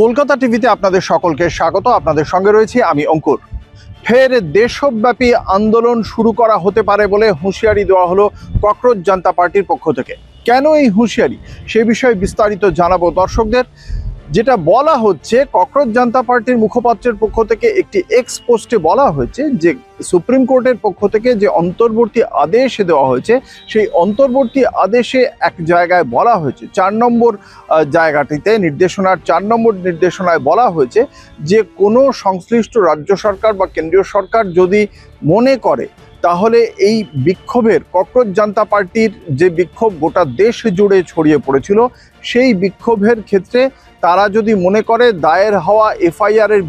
কলকাতা টিভিতে আপনাদের সকলকে স্বাগত। আপনাদের সঙ্গে রয়েছি আমি অঙ্কুর। ফের দেশব্যাপী আন্দোলন শুরু করা হতে পারে বলে হুঁশিয়ারি দেওয়া হলো ককরোচ জনতা পার্টির পক্ষ থেকে। কেন এই হুঁশিয়ারি, সে বিষয়ে বিস্তারিত জানাবো দর্শকদের। যেটা বলা হচ্ছে, ককরোচ জনতা পার্টির মুখপাত্রের পক্ষ থেকে একটি এক্স পোস্টে বলা হয়েছে যে সুপ্রিম কোর্টের পক্ষ থেকে যে অন্তর্বর্তী আদেশ দেওয়া হয়েছে, সেই অন্তর্বর্তী আদেশে এক জায়গায় বলা হয়েছে, 4 নম্বর জায়গাটিতে নির্দেশনার 4 নম্বর নির্দেশনায় বলা হয়েছে যে কোনো সংশ্লিষ্ট রাজ্য সরকার বা কেন্দ্রীয় সরকার যদি মনে করে তাহলে এই বিক্ষোভের, ককরোচ জনতা পার্টির যে বিক্ষোভ গোটা দেশ জুড়ে ছড়িয়ে পড়েছিল, সেই বিক্ষোভের ক্ষেত্রে তারা যদি মনে করে দায়ের হওয়া এফআইআর এর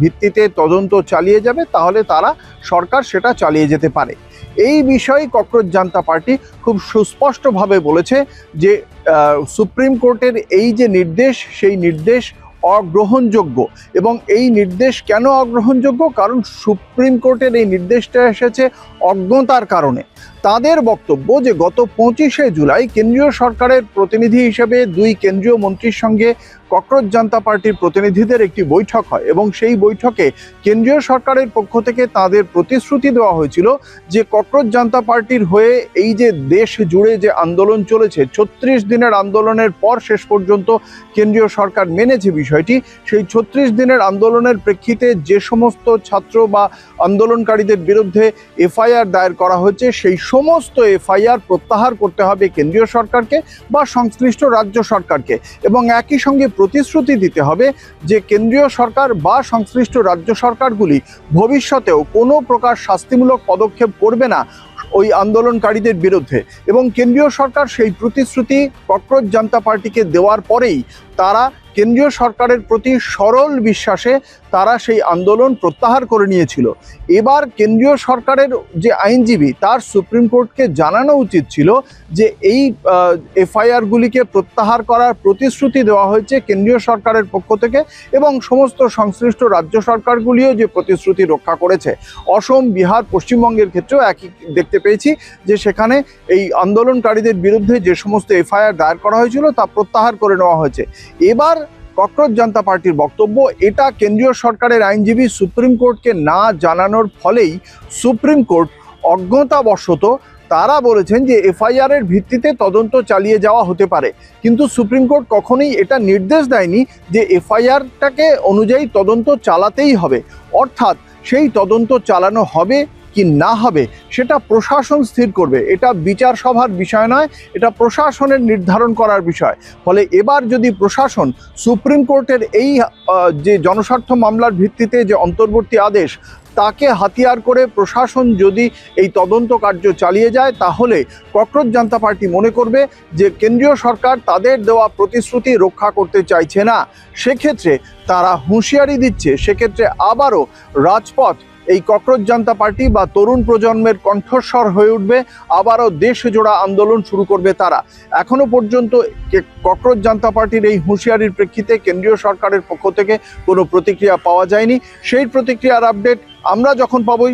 ভিত্তিতে তদন্ত চালিয়ে যাবে, তাহলে তারা সরকার সেটা চালিয়ে যেতে পারে। এই বিষয়ে ককরোচ জনতা পার্টি খুব সুস্পষ্টভাবে বলেছে যে সুপ্রিম কোর্টের এই যে নির্দেশ, সেই নির্দেশ অগ্রহণযোগ্য। এবং এই নির্দেশ কেন অগ্রহণযোগ্য? কারণ সুপ্রিম কোর্টের এই নির্দেশটা এসেছে অজ্ঞতার কারণে। তাদের বক্তব্য যে গত 25শে জুলাই কেন্দ্রীয় সরকারের প্রতিনিধি হিসেবে 2 কেন্দ্রীয় মন্ত্রীর সঙ্গে ককরোচ জনতা পার্টির প্রতিনিধিদের একটি বৈঠক হয় এবং সেই বৈঠকে কেন্দ্রীয় সরকারের পক্ষ থেকে তাদের প্রতিশ্রুতি দেওয়া হয়েছিল যে ককরোচ জনতা পার্টির হয়ে এই যে দেশ জুড়ে যে আন্দোলন চলেছে, 36 দিনের আন্দোলনের পর শেষ পর্যন্ত কেন্দ্রীয় সরকার মেনেছে বিষয়টি। সেই 36 দিনের আন্দোলনের প্রেক্ষিতে যে সমস্ত ছাত্র বা আন্দোলনকারীদের বিরুদ্ধে এফআইআর দায়ের করা হয়েছে, সেই সমস্ত এফআইআর প্রত্যাহার করতে হবে কেন্দ্রীয় সরকারকে বা সংশ্লিষ্ট রাজ্য সরকারকে, এবং একই সঙ্গে প্রতিশ্রুতি দিতে হবে যে কেন্দ্রীয় সরকার বা সংশ্লিষ্ট রাজ্য সরকারগুলি ভবিষ্যতেও কোনো প্রকার শাস্তিমূলক পদক্ষেপ করবে না ওই আন্দোলনকারীদের বিরুদ্ধে। এবং কেন্দ্রীয় সরকার সেই প্রতিশ্রুতি ককরোচ জনতা পার্টিকে দেওয়ার পরেই তারা কেন্দ্রীয় সরকারের প্রতি সরল বিশ্বাসে তারা সেই আন্দোলন প্রত্যাহার করে নিয়েছিল। এবার কেন্দ্রীয় সরকারের যে আইনজীবী, তার সুপ্রিম কোর্টকে জানানো উচিত ছিল যে এই এফআইআরগুলিকে প্রত্যাহার করার প্রতিশ্রুতি দেওয়া হয়েছে কেন্দ্রীয় সরকারের পক্ষ থেকে, এবং সমস্ত সংশ্লিষ্ট রাজ্য সরকারগুলিও যে প্রতিশ্রুতি রক্ষা করেছে। অসম, বিহার, পশ্চিমবঙ্গের ক্ষেত্রেও একই দেখতে পেয়েছি যে সেখানে এই আন্দোলনকারীদের বিরুদ্ধে যে সমস্ত এফআইআর দায়ের করা হয়েছিল তা প্রত্যাহার করে নেওয়া হয়েছে। এবার ককরোচ জনতা পার্টির বক্তব্য, এটা কেন্দ্রীয় সরকারের আইনজীবী সুপ্রিম কোর্টকে না জানানোর ফলেই সুপ্রিম কোর্ট অজ্ঞতাবশত তারা বলেছেন যে এফআইআর এর ভিত্তিতে তদন্ত চালিয়ে যাওয়া হতে পারে। কিন্তু সুপ্রিম কোর্ট কখনোই এটা নির্দেশ দেয়নি যে এফআইআরটাকে অনুযায়ী তদন্ত চালাতেই হবে। অর্থাৎ সেই তদন্ত চালানো হবে কি না হবে সেটা প্রশাসন স্থির করবে। এটা বিচার সভার বিষয় নয়, এটা প্রশাসনের নির্ধারণ করার বিষয়। ফলে এবার যদি প্রশাসন সুপ্রিম কোর্টের এই যে জনস্বার্থ মামলার ভিত্তিতে যে অন্তর্বর্তী আদেশ, তাকে হাতিয়ার করে প্রশাসন যদি এই তদন্ত কার্য চালিয়ে যায়, তাহলে ককরোচ জনতা পার্টি মনে করবে যে কেন্দ্রীয় সরকার তাদের দেওয়া প্রতিশ্রুতি রক্ষা করতে চাইছে না। সেক্ষেত্রে তারা হুঁশিয়ারি দিচ্ছে, সেক্ষেত্রে আবারও রাজপথ এই ককরোচ জনতা পার্টি বা তরুণ প্রজন্মের কণ্ঠস্বর হয়ে উঠবে, আবারও দেশজোড়া আন্দোলন শুরু করবে তারা। এখনো পর্যন্ত ককরোচ জনতা পার্টির এই হুঁশিয়ারির প্রেক্ষিতে কেন্দ্রীয় সরকারের পক্ষ থেকে কোনো প্রতিক্রিয়া পাওয়া যায়নি। সেই প্রতিক্রিয়ার আপডেট আমরা যখন পাবোই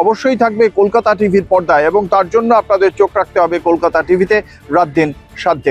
অবশ্যই থাকবে কলকাতা টিভির পর্দায়, এবং তার জন্য আপনাদের চোখ রাখতে হবে কলকাতা টিভিতে রাত দিন 7 দিন।